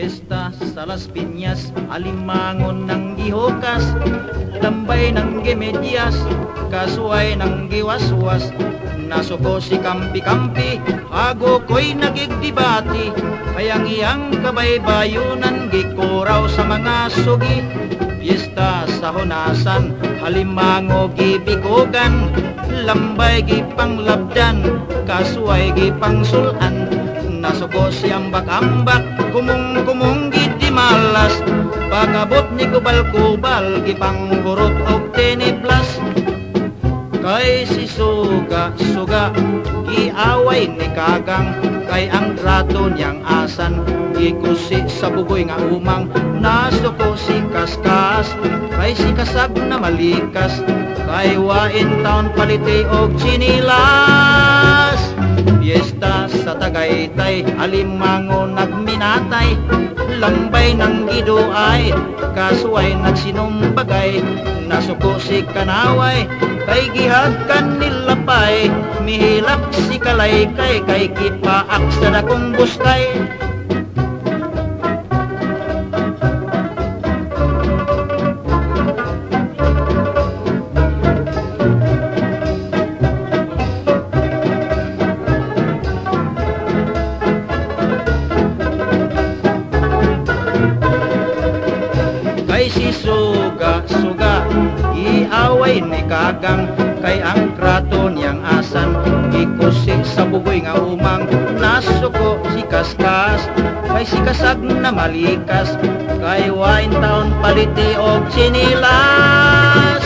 Fiesta sa Las Piñas, alimangon ng gihukas, tambay ng gimedyas, kasuway ng giwaswas. Nasuko si kampi-kampi, hago ko'y nagigdibati, kayang iyang kabaybayunan, gikuraw sa mga sugi. Fiesta sa Hunasan, halimango gibikugan, lambay gipanglabdan, kasuway gipangsulan. Nasuko si ambak-ambak, kumung-kumung gidi malas, pagabot ni kubal-kubal, gipanggurot og tiniplas. Kay si suga-suga, giaway ni kagang, kay ang trato niyang asan, gikusi sa bugoy nga umang. Nasuko si kaskas, kay si kasag na malikas, kay wain taon paliti og chinilas. Fiesta sa Tagaytay, alimango nagminatay, lambay ng giduay, kasuway nagsinumbagay. Nasuko si kanaway, kay gihagkan nilapay, mihilak si kalaykay, kay kipaak sa dakong buskay. Kay si suga-suga, iaway ni kagang, kay ang krato niyang asan, ikusi sa bugoy nga umang. Nasuko si kaskas, kay si kasag na malikas, kay wain taon paliti og chinilas.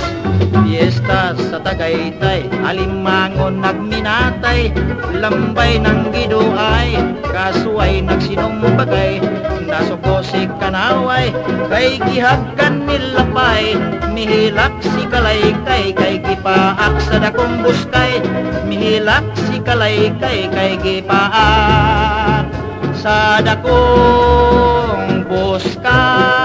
Fiesta sa Tagaytay, alimangon nagminatay, lambay ng giduay, kasuway nagsinumbagay. Nasuko si kanaway, kay gihagkan nilapay, mihilak si kalaykay, kay gipaak sa dakong buskay. Mihilak si kalaykay, kay gipaak sa dakong buskay.